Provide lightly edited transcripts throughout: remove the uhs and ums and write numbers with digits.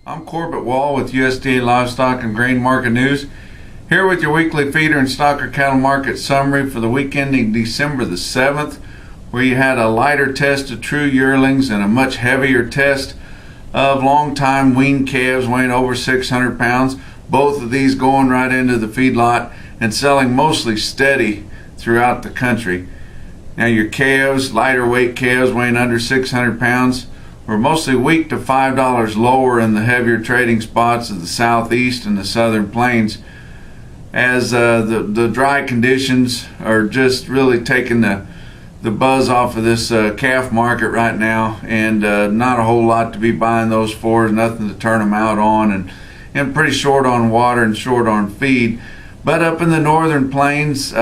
I'm Corbett Wall with USDA Livestock and Grain Market News, here with your weekly feeder and stocker cattle market summary for the week ending December the 7th, where you had a lighter test of true yearlings and a much heavier test of long-time weaned calves weighing over 600 pounds. Both of these going right into the feedlot and selling mostly steady throughout the country. Now your calves, lighter weight calves weighing under 600 pounds, were mostly weak to $5 lower in the heavier trading spots of the southeast and the southern plains, as the dry conditions are just really taking the buzz off of this calf market right now, and not a whole lot to be buying those for, nothing to turn them out on, and pretty short on water and short on feed. But up in the northern plains,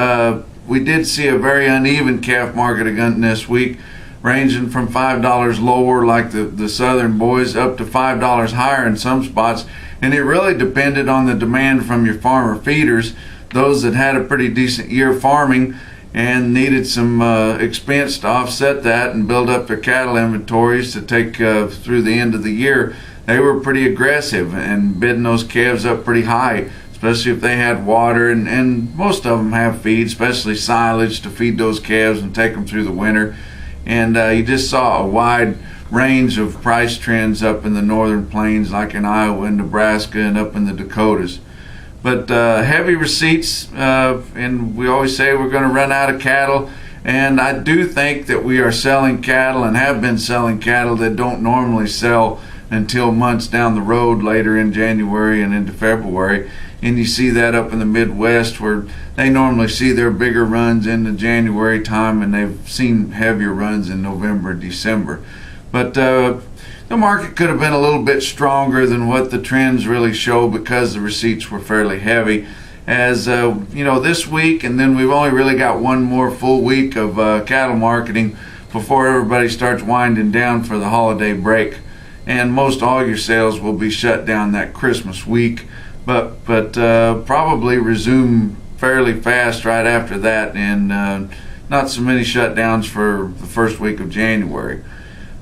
we did see a very uneven calf market again this week, ranging from $5 lower like the southern boys up to $5 higher in some spots. And it really depended on the demand from your farmer feeders, those that had a pretty decent year farming and needed some expense to offset that and build up their cattle inventories to take through the end of the year. They were pretty aggressive and bidding those calves up pretty high, especially if they had water, and most of them have feed, especially silage to feed those calves and take them through the winter. And you just saw a wide range of price trends up in the northern plains, like in Iowa and Nebraska and up in the Dakotas. But heavy receipts, and we always say we're going to run out of cattle, and I do think that we are selling cattle and have been selling cattle that don't normally sell until months down the road, later in January and into February. And you see that up in the Midwest, where they normally see their bigger runs in the January time, and they've seen heavier runs in November and December. But the market could have been a little bit stronger than what the trends really show, because the receipts were fairly heavy. As this week, and then we've only really got one more full week of cattle marketing before everybody starts winding down for the holiday break. And most all your sales will be shut down that Christmas week, but probably resume fairly fast right after that, and not so many shutdowns for the first week of January.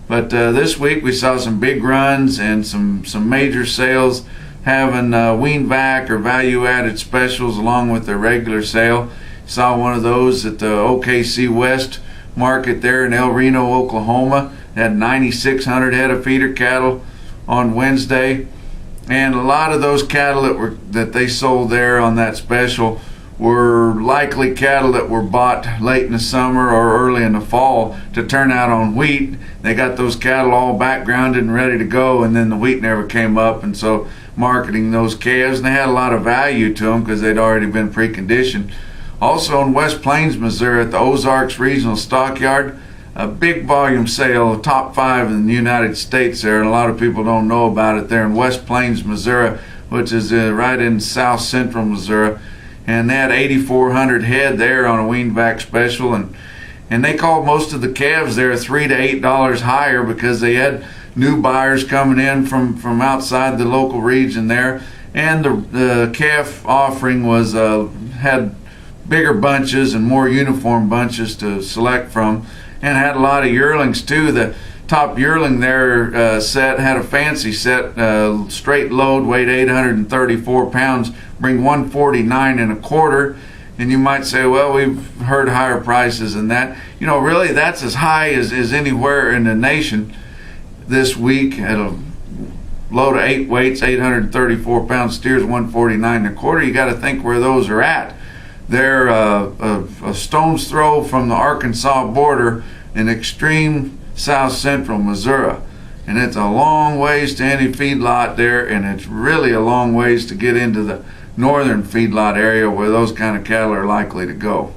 But this week we saw some big runs and some major sales having wean vac or value-added specials along with their regular sale. Saw one of those at the OKC West market there in El Reno, Oklahoma. They had 9,600 head of feeder cattle on Wednesday, and a lot of those cattle that they sold there on that special were likely cattle that were bought late in the summer or early in the fall to turn out on wheat. They got those cattle all backgrounded and ready to go, and then the wheat never came up, and so marketing those calves, and they had a lot of value to them because they'd already been preconditioned. Also in West Plains, Missouri, at the Ozarks Regional Stockyard, a big volume sale, top 5 in the United States there, and a lot of people don't know about it there in West Plains, Missouri, which is right in south central Missouri. And they had 8,400 head there on a wean vac special, and they called most of the calves there $3 to $8 higher because they had new buyers coming in from outside the local region there, and the calf offering was had bigger bunches and more uniform bunches to select from, and had a lot of yearlings too. The top yearling there set had a fancy set, straight load, weighed 834 pounds, bring 149 and a quarter. And you might say, well, we've heard higher prices than that. Really that's as high as anywhere in the nation this week. At a load of 8 weights, 834 pound steers, 149 and a quarter. You got to think where those are at. They're a stone's throw from the Arkansas border in extreme south central Missouri, and it's a long ways to any feedlot there, and it's really a long ways to get into the northern feedlot area where those kind of cattle are likely to go.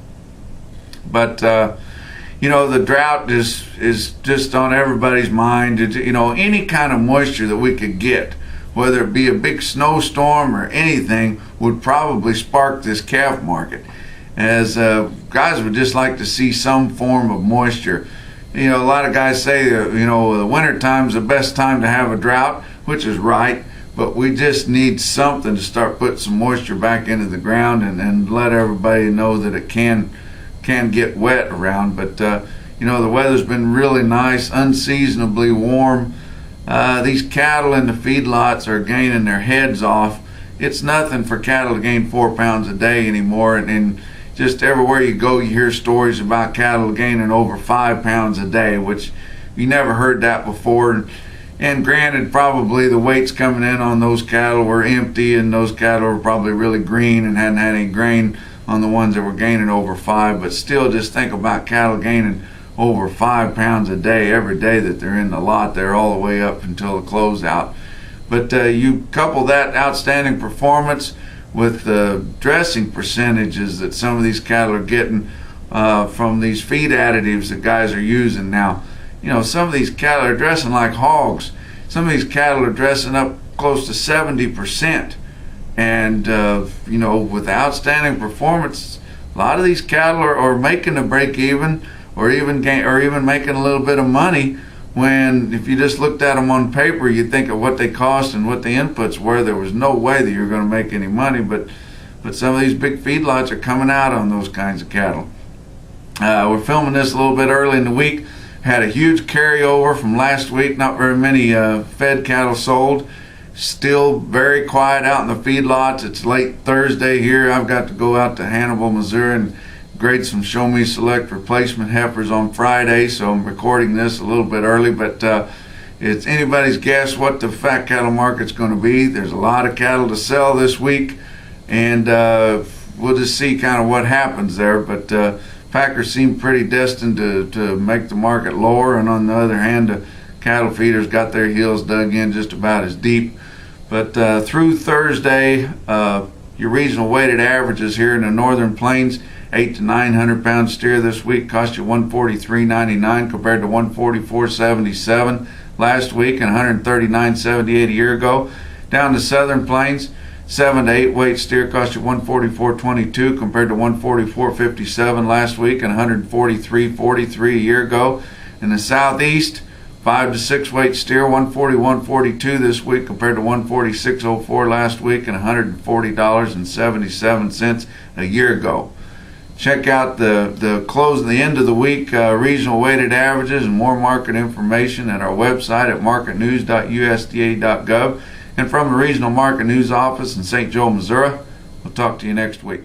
But the drought is just on everybody's mind. Any kind of moisture that we could get, whether it be a big snowstorm or anything, would probably spark this calf market, as guys would just like to see some form of moisture. A lot of guys say the winter time's the best time to have a drought, which is right, but we just need something to start putting some moisture back into the ground and let everybody know that it can get wet around. But the weather's been really nice, unseasonably warm. These cattle in the feedlots are gaining their heads off. It's nothing for cattle to gain 4 pounds a day anymore, and just everywhere you go you hear stories about cattle gaining over 5 pounds a day, which you never heard that before. And granted, probably the weights coming in on those cattle were empty, and those cattle were probably really green and hadn't had any grain on the ones that were gaining over 5. But still, just think about cattle gaining over 5 pounds a day every day that they're in the lot there, all the way up until the closeout. But you couple that outstanding performance with the dressing percentages that some of these cattle are getting from these feed additives that guys are using now. You know, some of these cattle are dressing like hogs. Some of these cattle are dressing up close to 70%. And, you know, with outstanding performance, a lot of these cattle are making a break even, or even making a little bit of money, when if you just looked at them on paper, you'd think of what they cost and what the inputs were. There was no way that you were going to make any money, but some of these big feedlots are coming out on those kinds of cattle. We're filming this a little bit early in the week. Had a huge carryover from last week. Not very many fed cattle sold. Still very quiet out in the feedlots. It's late Thursday here. I've got to go out to Hannibal, Missouri, and grade some Show Me Select replacement heifers on Friday, so I'm recording this a little bit early, but it's anybody's guess what the fat cattle market's going to be. There's a lot of cattle to sell this week, and we'll just see kind of what happens there. But packers seem pretty destined to make the market lower, and on the other hand, the cattle feeders got their heels dug in just about as deep. But through Thursday, your regional weighted averages here in the northern plains, 8 to 900 pound steer this week cost you $143.99 compared to $144.77 last week and $139.78 a year ago. Down the southern plains, 7 to 8 weight steer cost you $144.22 compared to $144.57 last week and $143.43 a year ago. In the southeast, 5 to 6 weight steer, $141.42 this week compared to $146.04 last week and $140.77 a year ago. Check out the close of the end of the week regional weighted averages and more market information at our website at marketnews.usda.gov. And from the Regional Market News Office in St. Joe, Missouri, we'll talk to you next week.